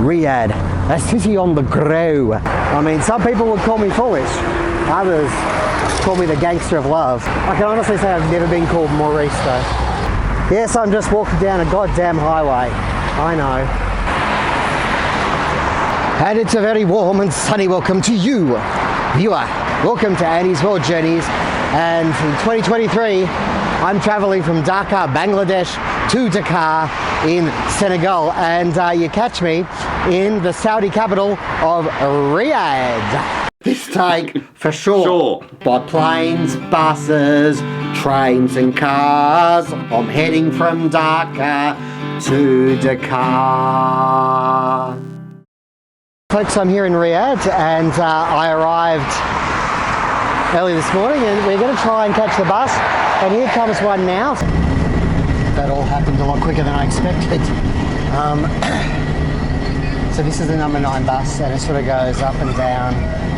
Riyadh, a city on the grow. I mean, some people would call me foolish, others call me the gangster of love. I can honestly say I've never been called Maurice though. Yes, I'm just walking down a goddamn highway, I know. And it's a very warm and sunny welcome to you, viewer. Welcome to Annie's World Journeys, and in 2023, I'm traveling from Dhaka, Bangladesh to Dakar in Senegal, and you catch me in the Saudi capital of Riyadh. This take for sure. By planes, buses, trains and cars, I'm heading from Dhaka to Dakar. Folks, I'm here in Riyadh, and I arrived early this morning, and we're going to try and catch the bus, and here comes one now. That all happened a lot quicker than I expected. So this is the number 9 bus, and it sort of goes up and down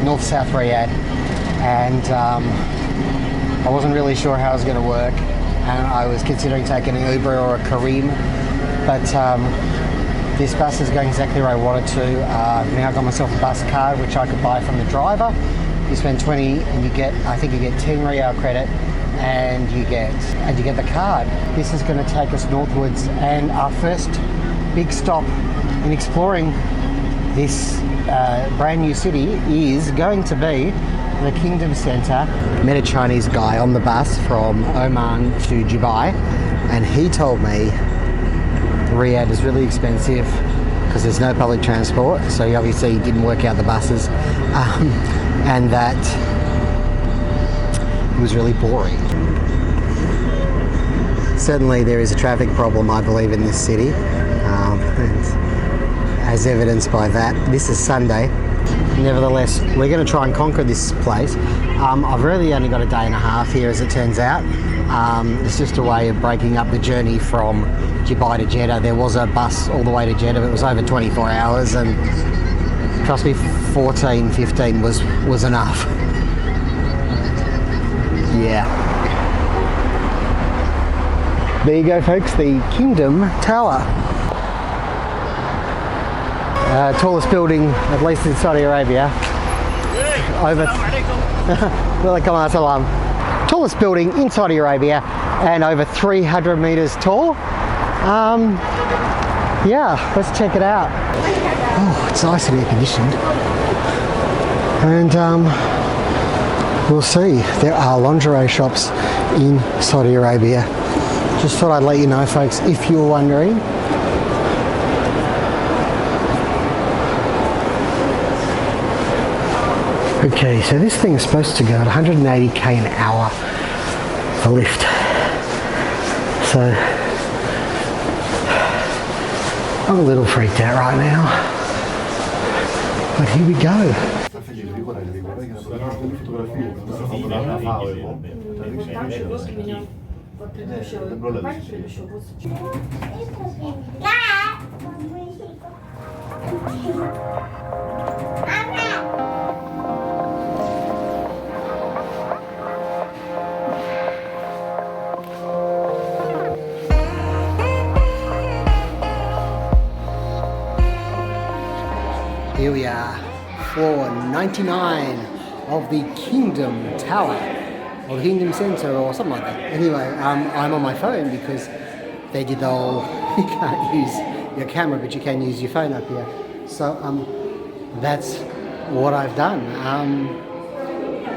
north-south Riyadh, and I wasn't really sure how it was going to work, and I was considering taking an Uber or a Kareem, but this bus is going exactly where I wanted to. I've now got myself a bus card which I could buy from the driver. You spend 20 and you get, I think you get 10 Riyal credit, and you get the card. This is going to take us northwards, and our first big stop in exploring this brand new city is going to be the Kingdom Centre. Met a Chinese guy on the bus from Oman to Dubai, and he told me Riyadh is really expensive because there's no public transport, so he obviously didn't work out the buses, and that it was really boring. Certainly there is a traffic problem, I believe, in this city, and as evidenced by that, this is Sunday. Nevertheless, we're going to try and conquer this place. I've really only got a day and a half here, as it turns out. It's just a way of breaking up the journey from Dubai to Jeddah. There was a bus all the way to Jeddah, but it was over 24 hours, and trust me, 14, 15 was enough. Yeah. There you go, folks, the Kingdom Tower. Tallest building, at least in Saudi Arabia. Tallest building in Saudi Arabia, and over 300 meters tall. Yeah, let's check it out. Oh, it's nice and air conditioned. And we'll see. There are lingerie shops in Saudi Arabia. Just thought I'd let you know, folks, if you were wondering. Okay, so this thing is supposed to go at 180k an hour for lift. So I'm a little freaked out right now, but here we go. Here we are, floor 99 of the Kingdom Tower, or the Kingdom Centre, or something like that. Anyway, I'm on my phone because they did the whole, you can't use your camera, but you can use your phone up here. So that's what I've done.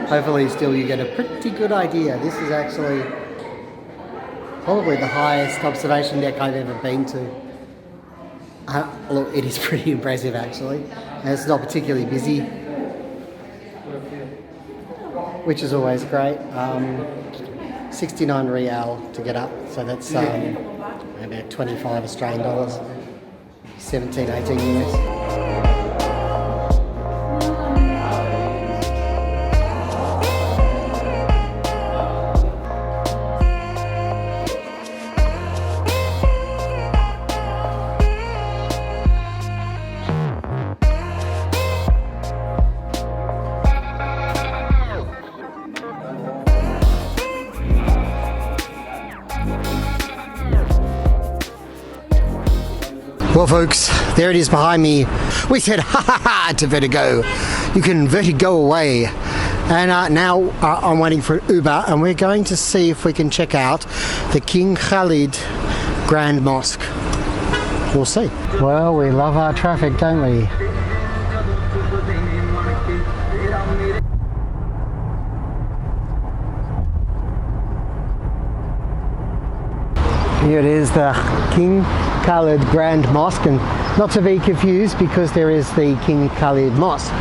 Hopefully still you get a pretty good idea. This is actually probably the highest observation deck I've ever been to. Look, it is pretty impressive actually, and it's not particularly busy, which is always great. 69 Riyal to get up, so that's about 25 Australian dollars, 17, 18 US. Well folks, there it is behind me. We said ha ha ha to vertigo. You can vertigo away. And now I'm waiting for an Uber, and we're going to see if we can check out the King Khalid Grand Mosque. We'll see. Well, we love our traffic, don't we? Here it is, the King Khalid Grand Mosque, and not to be confused because there is the King Khalid Mosque,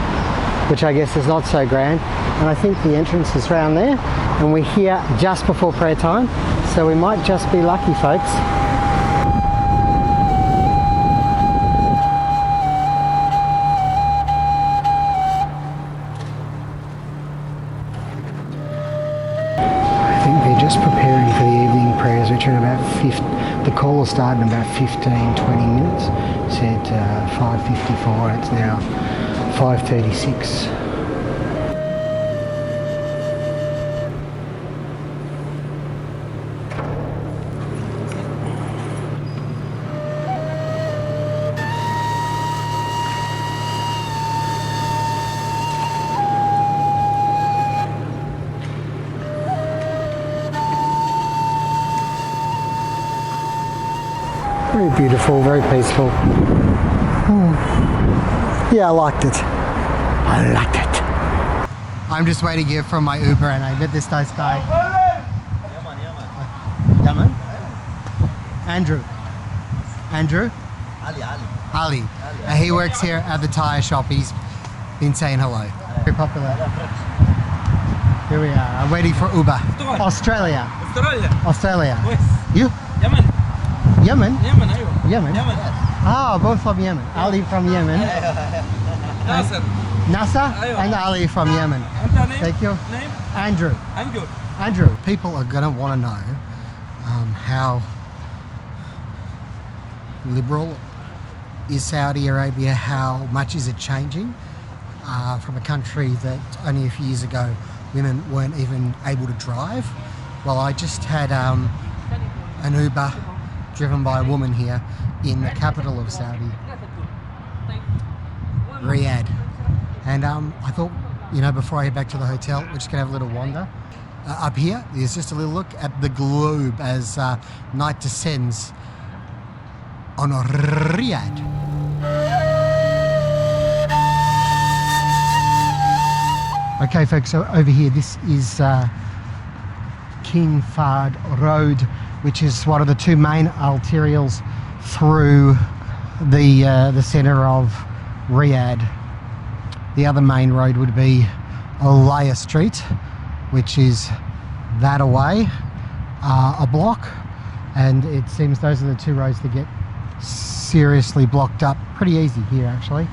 which I guess is not so grand. And I think the entrance is around there, and we're here just before prayer time, so we might just be lucky, folks. I think they're just preparing for the evening prayers, which are in about the call will start in about 15-20 minutes. It said 5:54, it's now 5:36. Very beautiful, very peaceful. Yeah, I liked it. I liked it. I'm just waiting here for my Uber, and I met this nice guy. Yaman? Andrew. Andrew? Ali. He works here at the tyre shop. He's been saying hello. Very popular. Here we are. I'm waiting for Uber. Australia. Australia. You? Yemen. Yemen? Yemen, أيوة. Yemen? Yemen. Ah, both from Yemen. Ali from Yemen. Nasser. Nasser أيوة. and Ali from Yemen. أنت name? Thank you. Name? Andrew. Andrew. Andrew. People are going to want to know how liberal is Saudi Arabia, how much is it changing from a country that only a few years ago women weren't even able to drive. Well, I just had an Uber driven by a woman here in the capital of Saudi, Riyadh. And I thought, you know, before I head back to the hotel, we're just going to have a little wander. Up here, there's just a little look at the globe as night descends on Riyadh. Okay folks, so over here, this is King Fahd Road, which is one of the two main arterials through the centre of Riyadh. The other main road would be Alaya Street, which is that away, a block, and it seems those are the two roads that get seriously blocked up. Pretty easy here actually.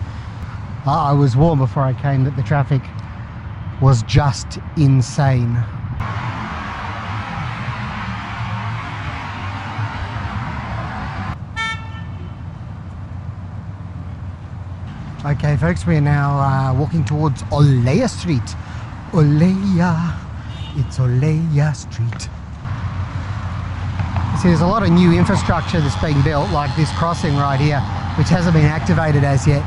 I was warned before I came that the traffic was just insane. Okay folks, we are now walking towards Alaya Street. Alaya, it's Alaya Street. See, there's a lot of new infrastructure that's being built, like this crossing right here, which hasn't been activated as yet.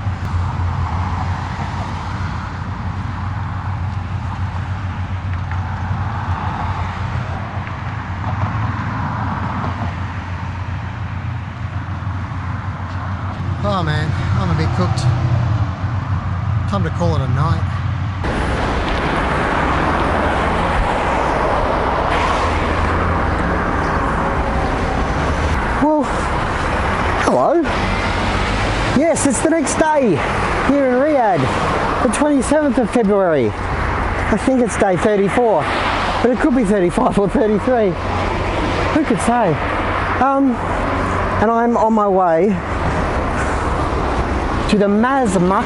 Oh man, I'm a bit cooked. Time to call it a night. Well, hello. Yes, it's the next day here in Riyadh, the 27th of February. I think it's day 34, but it could be 35 or 33. Who could say? And I'm on my way to the Masmak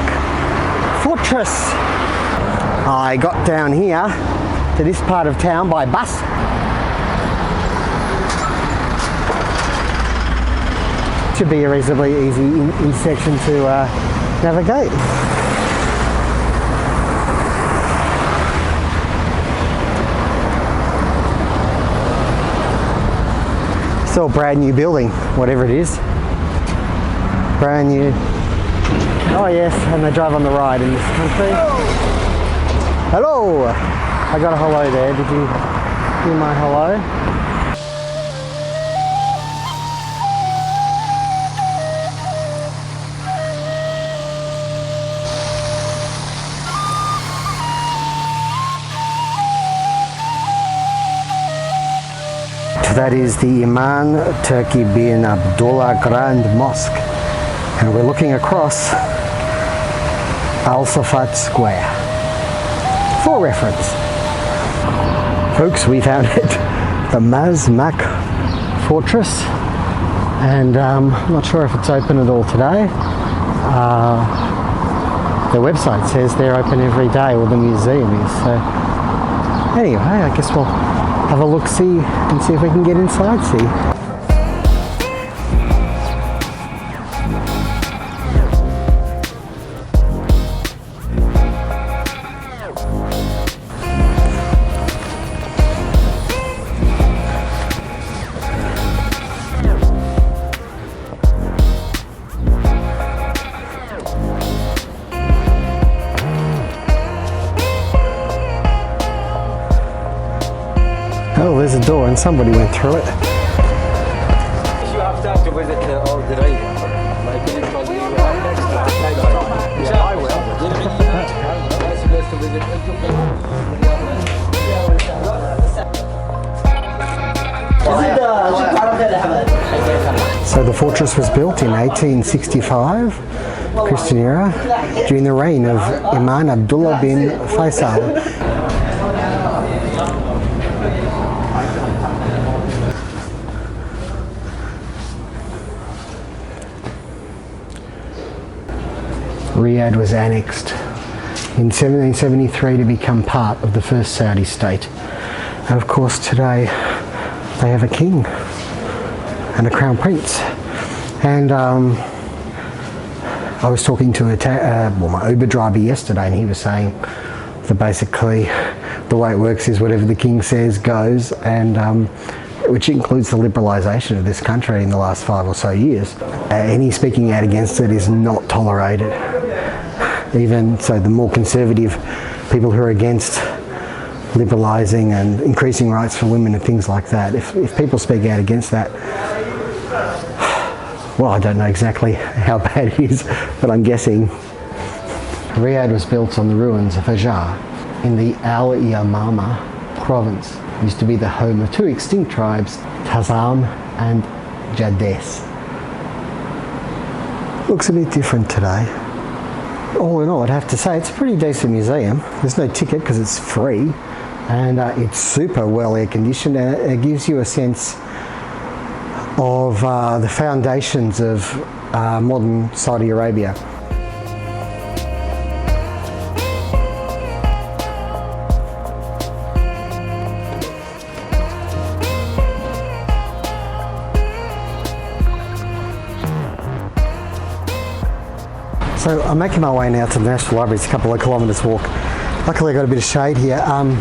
Fortress. I got down here to this part of town by bus. Should be a reasonably easy section to navigate. Still a brand new building, whatever it is. brand new. Oh yes, and they drive on the ride in this country. Hello! I got a hello there. Did you hear my hello? That is the Imam Turki bin Abdullah Grand Mosque, and we're looking across Al Safat Square for reference. Folks, we found it, the Masmak Fortress, and I'm not sure if it's open at all today. Their website says they're open every day, or the museum is, so anyway, I guess we'll have a look-see and see if we can get inside, see. Oh, there's a door and somebody went through it. You have time to visit all the rides. Like when it's called you have next time. Yeah, I will. Nice place to visit. So the fortress was built in 1865, Christian era, during the reign of Imam Abdullah bin Faisal. Riyadh was annexed in 1773 to become part of the first Saudi state. And of course today they have a king and a crown prince. And I was talking to my Uber driver yesterday, and he was saying that basically the way it works is whatever the king says goes, and which includes the liberalisation of this country in the last 5 or so years. Any speaking out against it is not tolerated. Even so, the more conservative people who are against liberalising and increasing rights for women and things like that, if people speak out against that, well, I don't know exactly how bad it is, but I'm guessing. Riyadh was built on the ruins of Hajar in the Al Yamama province. It used to be the home of 2 extinct tribes, Tazam and Jades. Looks a bit different today. All in all, I'd have to say it's a pretty decent museum. There's no ticket because it's free, and it's super well air conditioned, and it gives you a sense of the foundations of modern Saudi Arabia. So I'm making my way now to the National Library. It's a couple of kilometres walk. Luckily I got a bit of shade here.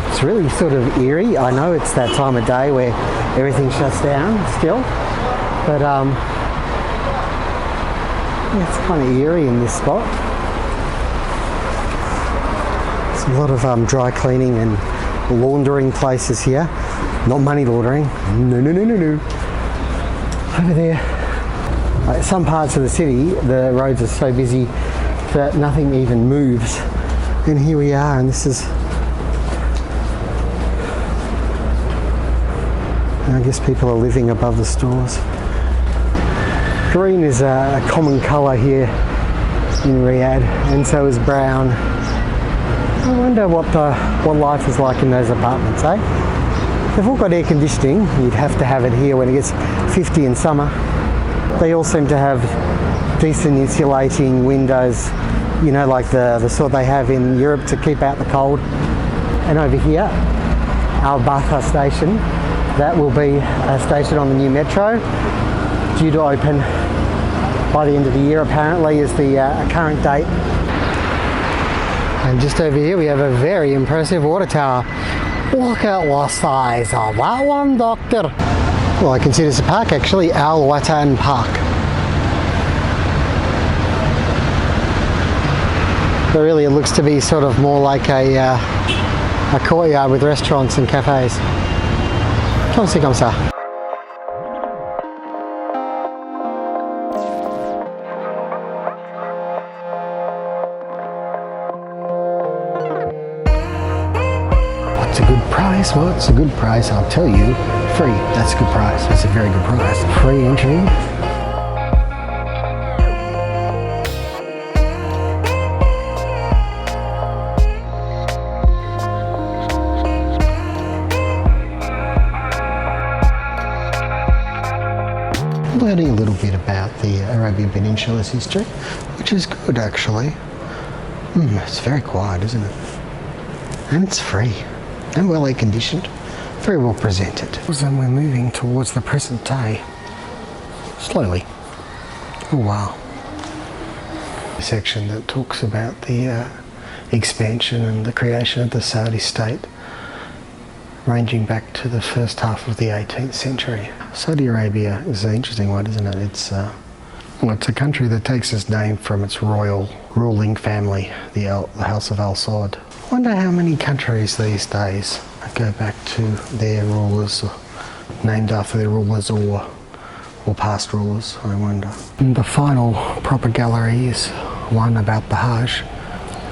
It's really sort of eerie. I know it's that time of day where everything shuts down still, but yeah, it's kind of eerie in this spot. There's a lot of dry cleaning and laundering places here. Not money laundering. No. Over there. Some parts of the city, the roads are so busy that nothing even moves. And here we are, and this is, I guess people are living above the stores. Green is a common colour here in Riyadh, and so is brown. I wonder what life is like in those apartments, eh? They've all got air conditioning. You'd have to have it here when it gets 50 in summer. They all seem to have decent insulating windows, you know, like the sort they have in Europe to keep out the cold. And over here, Al Batha station, that will be a station on the new metro, due to open by the end of the year apparently is the current date. And just over here we have a very impressive water tower. Look at the size of that one, doctor. Well, I consider this a park actually, Al Watan Park. But really it looks to be sort of more like a courtyard with restaurants and cafes. Comme c'est comme ça. What's a good price? What's a good price? I'll tell you. Free. That's a good price. That's a very good price. Free entry. Learning a little bit about the Arabian Peninsula's history, which is good actually. It's very quiet, isn't it? And it's free and well air conditioned, very well presented. And we're moving towards the present day, slowly. Oh wow. A section that talks about the expansion and the creation of the Saudi state, ranging back to the first half of the 18th century. Saudi Arabia is an interesting one, isn't it? It's a country that takes its name from its royal ruling family, the House of Al Saud. I wonder how many countries these days go back to their rulers, or named after their rulers, or past rulers, I wonder. And the final proper gallery is one about the Hajj,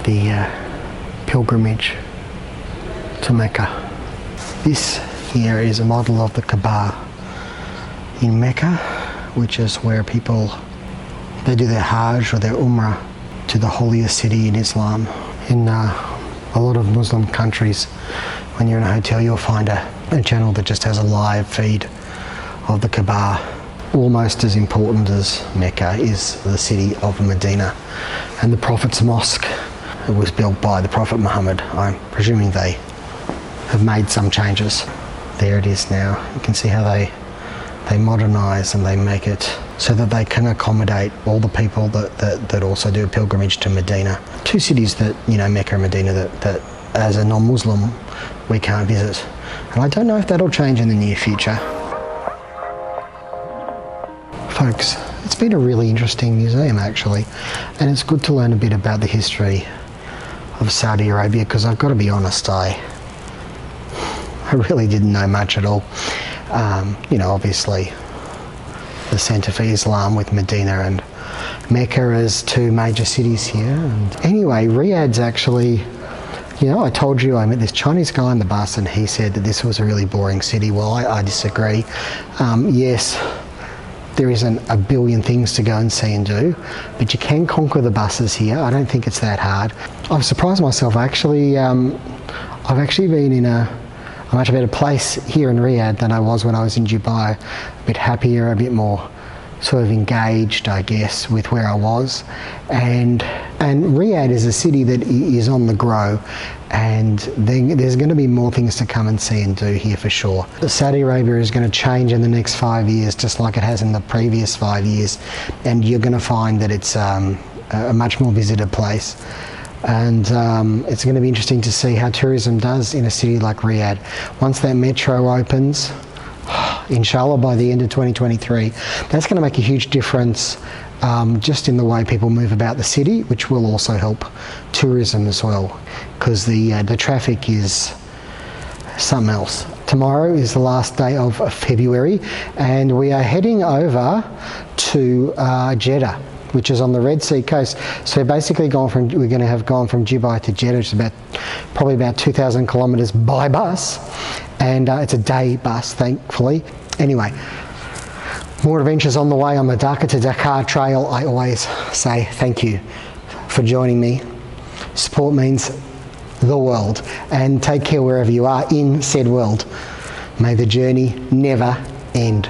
the pilgrimage to Mecca. This here is a model of the Kaaba in Mecca, which is where people, they do their Hajj or their Umrah to the holiest city in Islam. In a lot of Muslim countries, when you're in a hotel, you'll find a channel that just has a live feed of the Kaaba. Almost as important as Mecca is the city of Medina, and the Prophet's Mosque. It was built by the Prophet Muhammad. I'm presuming they have made some changes. There it is now. You can see how they modernise and they make it so that they can accommodate all the people that also do a pilgrimage to Medina. Two cities that, you know, Mecca and Medina, that as a non-Muslim we can't visit. And I don't know if that'll change in the near future. Folks, it's been a really interesting museum actually, and it's good to learn a bit about the history of Saudi Arabia, because I've got to be honest, I really didn't know much at all. You know, obviously the centre for Islam with Medina and Mecca as two major cities here. And anyway, Riyadh's actually, you know, I told you I met this Chinese guy on the bus and he said that this was a really boring city. Well, I disagree. Yes, there isn't a billion things to go and see and do, but you can conquer the buses here. I don't think it's that hard. I've surprised myself. I've actually been in a much better place here in Riyadh than I was when I was in Dubai. A bit happier, a bit more sort of engaged, I guess, with where I was. And Riyadh is a city that is on the grow, and there's going to be more things to come and see and do here for sure. Saudi Arabia is going to change in the next 5 years, just like it has in the previous 5 years, and you're going to find that it's a much more visited place. And it's going to be interesting to see how tourism does in a city like Riyadh. Once that metro opens, inshallah by the end of 2023, that's going to make a huge difference just in the way people move about the city, which will also help tourism as well, because the traffic is something else. Tomorrow is the last day of February, and we are heading over to Jeddah, which is on the Red Sea coast. So basically we're going to have gone from Dubai to Jeddah, which is probably about 2,000 kilometres by bus, and it's a day bus, thankfully. Anyway, more adventures on the way on the Dhaka to Dakar trail. I always say thank you for joining me. Support means the world, and take care wherever you are in said world. May the journey never end.